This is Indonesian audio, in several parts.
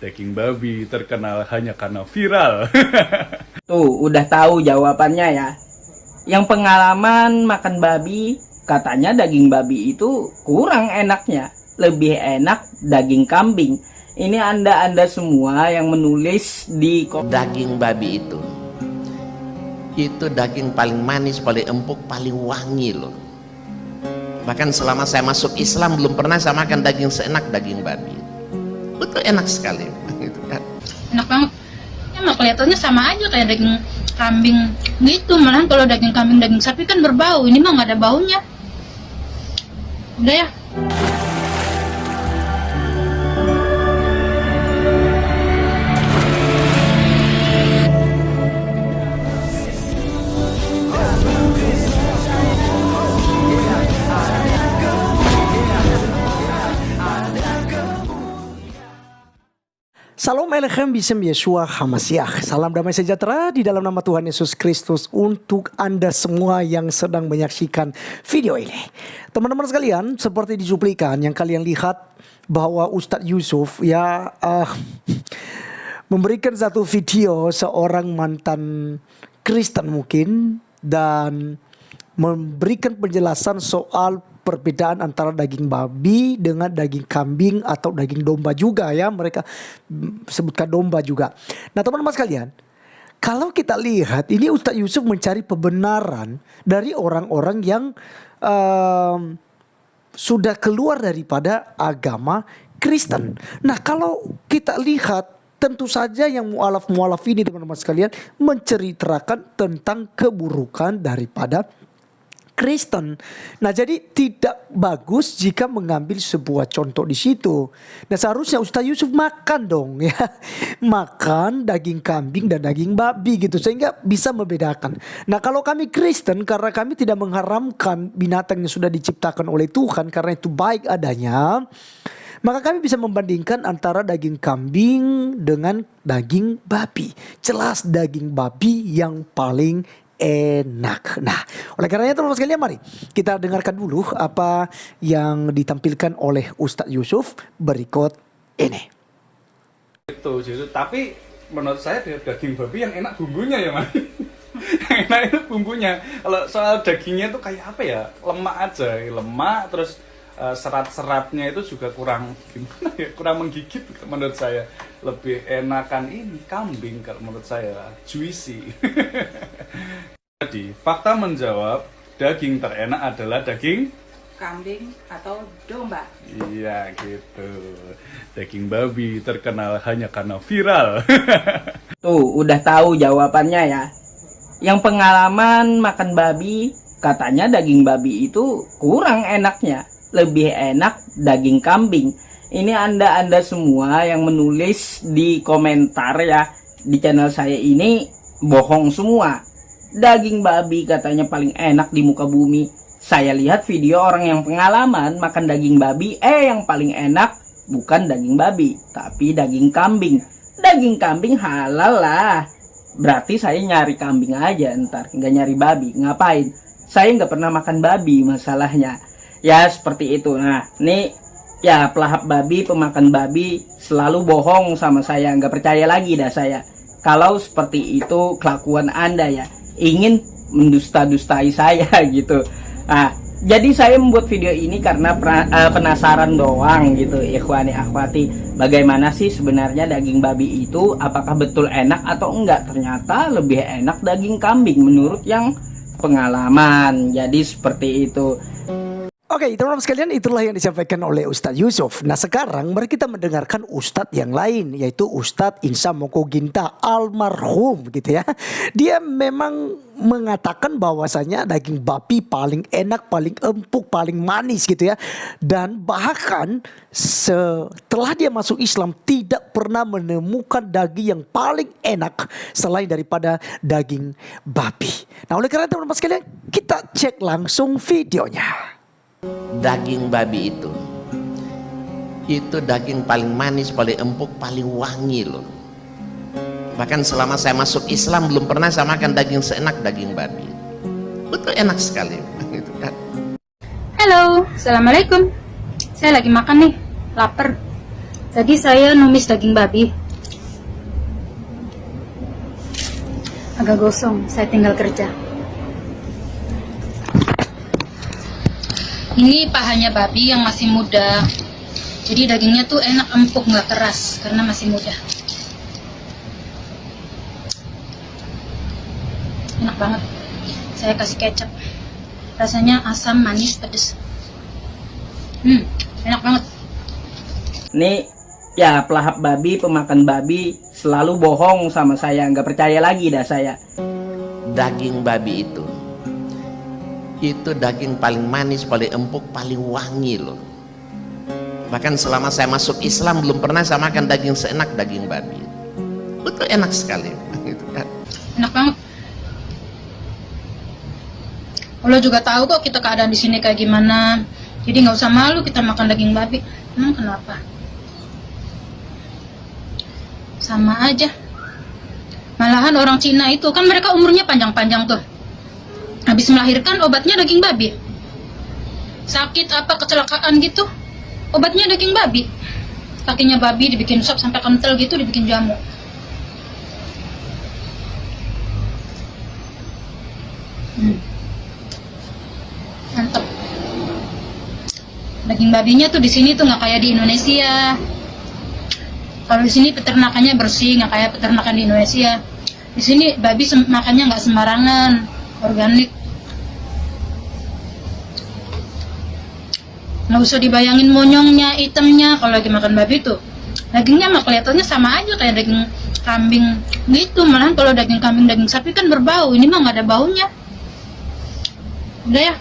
Daging babi terkenal hanya karena viral. Tuh, udah tahu jawabannya ya. Yang pengalaman makan babi, katanya daging babi itu kurang enaknya. Lebih enak daging kambing. Ini Anda semua yang menulis di Daging babi itu daging paling manis, paling empuk, paling wangi loh. Bahkan selama saya masuk Islam belum pernah saya makan daging seenak daging babi. Betul enak sekali gitu kan. Enak banget ya, mah kelihatannya sama aja kayak daging kambing gitu. Malahan kalau daging kambing, daging sapi kan berbau, ini mah nggak ada baunya. Udah ya. Salam Elechem Bisem Yeshua Hamasiah. Salam damai sejahtera di dalam nama Tuhan Yesus Kristus untuk Anda semua yang sedang menyaksikan video ini. Teman-teman sekalian, seperti di cuplikan yang kalian lihat bahwa Ustadz Yusuf memberikan satu video seorang mantan Kristen mungkin, dan memberikan penjelasan soal perbedaan antara daging babi dengan daging kambing atau daging domba juga ya. Mereka sebutkan domba juga. Nah teman-teman sekalian, kalau kita lihat ini Ustadz Yusuf mencari pembenaran dari orang-orang yang sudah keluar daripada agama Kristen. Nah kalau kita lihat, tentu saja yang mualaf-mualaf ini teman-teman sekalian menceritakan tentang keburukan daripada Kristen. Nah, jadi tidak bagus jika mengambil sebuah contoh di situ. Nah, seharusnya Ustaz Yusuf makan dong ya. Makan daging kambing dan daging babi gitu, sehingga bisa membedakan. Nah, kalau kami Kristen, karena kami tidak mengharamkan binatang yang sudah diciptakan oleh Tuhan karena itu baik adanya, maka kami bisa membandingkan antara daging kambing dengan daging babi. Jelas daging babi yang paling enak. Nah, oleh karenanya teman-teman sekalian, mari kita dengarkan dulu apa yang ditampilkan oleh Ustadz Yusuf berikut ini. Itu justru, tapi menurut saya daging babi yang enak bumbunya ya Mas. Yang enak itu bumbunya. Kalau soal dagingnya tuh kayak apa ya? Lemak aja, lemak, terus serat-seratnya itu juga kurang gimana ya? Kurang menggigit menurut saya. Lebih enakan ini kambing kalau menurut saya, juicy. Jadi fakta menjawab daging terenak adalah daging kambing atau domba. Iya gitu. Daging babi terkenal hanya karena viral. Tuh, udah tahu jawabannya ya. Yang pengalaman makan babi, katanya daging babi itu kurang enaknya. Lebih enak daging kambing. Ini Anda semua yang menulis di komentar ya di channel saya ini bohong semua. Daging babi katanya paling enak di muka bumi. Saya lihat video orang yang pengalaman makan daging babi, yang paling enak bukan daging babi, tapi daging kambing. Daging kambing halal lah. Berarti saya nyari kambing aja ntar, nggak nyari babi. Ngapain? Saya nggak pernah makan babi masalahnya. Ya seperti itu. Nah, ini ya pelahap babi, pemakan babi selalu bohong sama saya. Nggak percaya lagi dah saya. Kalau seperti itu kelakuan Anda ya, ingin mendusta-dustai saya gitu. Nah, jadi saya membuat video ini karena penasaran doang gitu, ikhwani akhwati. Bagaimana sih sebenarnya daging babi itu, apakah betul enak atau enggak? Ternyata lebih enak daging kambing menurut yang pengalaman. Jadi seperti itu. Oke, teman-teman sekalian, itulah yang disampaikan oleh Ustadz Yusuf. Nah sekarang mari kita mendengarkan Ustadz yang lain, yaitu Ustadz Insya Moko Ginta almarhum gitu ya. Dia memang mengatakan bahwasanya daging babi paling enak, paling empuk, paling manis gitu ya. Dan bahkan setelah dia masuk Islam tidak pernah menemukan daging yang paling enak selain daripada daging babi. Nah oleh karena teman-teman sekalian, kita cek langsung videonya. Daging babi itu daging paling manis, paling empuk, paling wangi loh. Bahkan selama saya masuk Islam belum pernah saya makan daging seenak daging babi. Betul enak sekali gitu kan. Halo, assalamualaikum. Saya lagi makan nih, lapar. Tadi saya numis daging babi. Agak gosong, saya tinggal kerja. Ini pahanya babi yang masih muda. Jadi dagingnya tuh enak, empuk, nggak keras karena masih muda. Enak banget. Saya kasih kecap. Rasanya asam, manis, pedes. Enak banget. Nih, ya pelahap babi, pemakan babi selalu bohong sama saya, nggak percaya lagi dah saya. Daging babi itu daging paling manis, paling empuk, paling wangi loh. Bahkan selama saya masuk Islam belum pernah saya makan daging seenak daging babi. Betul enak sekali. Gitu kan. Enak banget. Allah juga tahu kok kita keadaan di sini kayak gimana. Jadi nggak usah malu kita makan daging babi. Emang kenapa? Sama aja. Malahan orang Cina itu kan mereka umurnya panjang-panjang tuh. Habis melahirkan obatnya daging babi. Sakit apa kecelakaan gitu, obatnya daging babi. Kakinya babi dibikin sop sampai kental gitu, dibikin jamu. Mantap. Daging babinya tuh di sini tuh nggak kayak di Indonesia. Kalau di sini peternakannya bersih, nggak kayak peternakan di Indonesia. Di sini babi makannya nggak sembarangan, organik. Nggak usah dibayangin monyongnya, hitamnya kalau lagi makan babi tuh. Dagingnya mah kelihatannya sama aja kayak daging kambing gitu. Malahan kalau daging kambing, daging sapi kan berbau. Ini mah nggak ada baunya. Udah ya.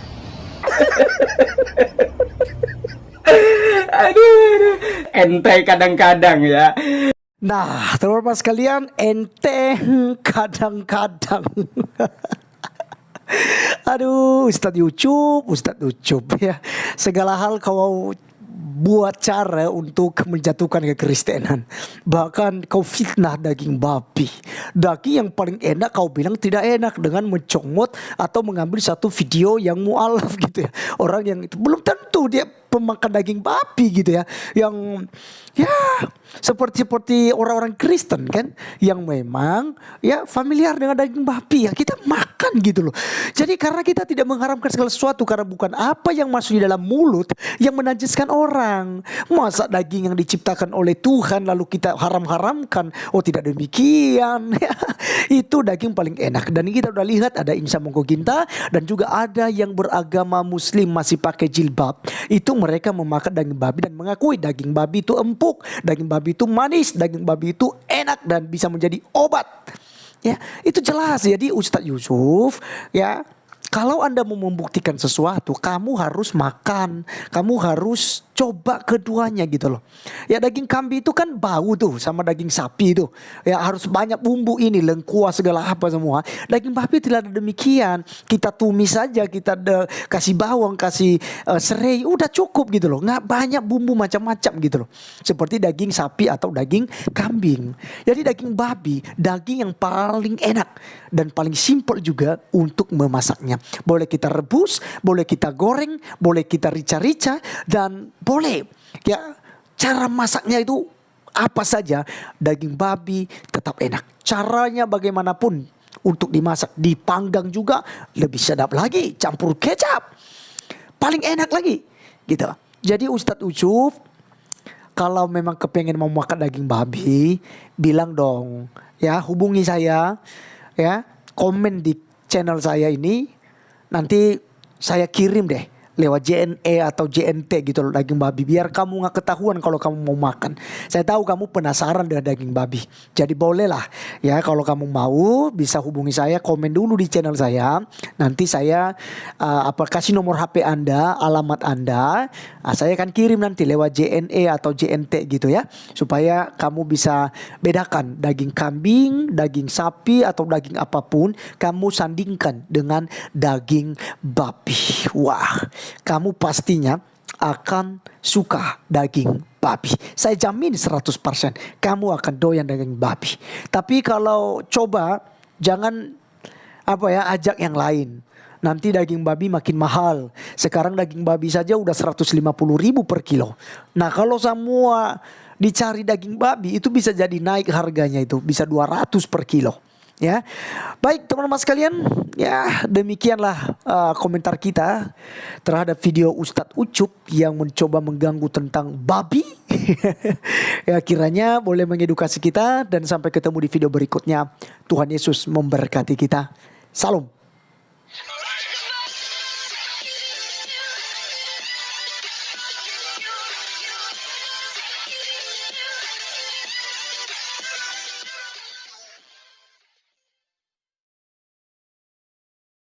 Aduh, ente kadang-kadang ya. Nah, teman-teman sekalian, ente kadang-kadang. Aduh, Ustadz Ucup ya. Segala hal kau buat cara untuk menjatuhkan kekristenan. Bahkan kau fitnah daging babi. Daging yang paling enak kau bilang tidak enak dengan mencomot atau mengambil satu video yang mualaf gitu ya. Orang yang itu belum tentu dia pemakan daging babi gitu ya. Yang ya seperti orang-orang Kristen kan, yang memang ya familiar dengan daging babi ya, kita makan gitu loh. Jadi karena kita tidak mengharamkan segala sesuatu, karena bukan apa yang masuk di dalam mulut yang menajiskan orang. Masa daging yang diciptakan oleh Tuhan lalu kita haram-haramkan? Oh tidak demikian. Itu daging paling enak. Dan kita udah lihat ada Insa Mongkoginta dan juga ada yang beragama Muslim masih pakai jilbab. Itu mereka memakan daging babi dan mengakui daging babi itu empuk, daging babi itu manis, daging babi itu enak dan bisa menjadi obat. Ya, itu jelas. Jadi Ustadz Yusuf, ya, kalau Anda mau membuktikan sesuatu, kamu harus makan, kamu harus coba keduanya gitu loh. Ya daging kambing itu kan bau tuh sama daging sapi itu. Ya harus banyak bumbu ini, lengkuas segala apa semua. Daging babi tidak ada demikian. Kita tumis saja, kita kasih bawang, kasih serai, udah cukup gitu loh. Nggak banyak bumbu macam-macam gitu loh. Seperti daging sapi atau daging kambing. Jadi daging babi, daging yang paling enak dan paling simpel juga untuk memasaknya. Boleh kita rebus, boleh kita goreng, boleh kita rica-rica, dan boleh ya cara masaknya itu apa saja, daging babi tetap enak. Caranya bagaimanapun untuk dimasak, dipanggang juga lebih sedap lagi, campur kecap paling enak lagi gitu. Jadi Ustadz Ucup, kalau memang kepengen mau makan daging babi, bilang dong ya, hubungi saya ya, komen di channel saya ini, nanti saya kirim deh lewat JNE atau JNT gitu loh daging babi, biar kamu gak ketahuan kalau kamu mau makan. Saya tahu kamu penasaran dengan daging babi, jadi bolehlah ya, kalau kamu mau bisa hubungi saya, komen dulu di channel saya, nanti saya kasih nomor HP Anda, alamat Anda, saya akan kirim nanti lewat JNE atau JNT gitu ya, supaya kamu bisa bedakan daging kambing, daging sapi atau daging apapun, kamu sandingkan dengan daging babi. Wah, kamu pastinya akan suka daging babi. Saya jamin 100% kamu akan doyan daging babi. Tapi kalau coba jangan ajak yang lain. nanti daging babi makin mahal. Sekarang daging babi saja udah 150.000 per kilo. Nah kalau semua dicari daging babi itu bisa jadi naik harganya, itu bisa 200 per kilo. Ya, baik teman-teman sekalian, ya demikianlah komentar kita terhadap video Ustadz Ucup yang mencoba mengganggu tentang babi. Ya kiranya boleh mengedukasi kita, dan sampai ketemu di video berikutnya. Tuhan Yesus memberkati kita. Salam.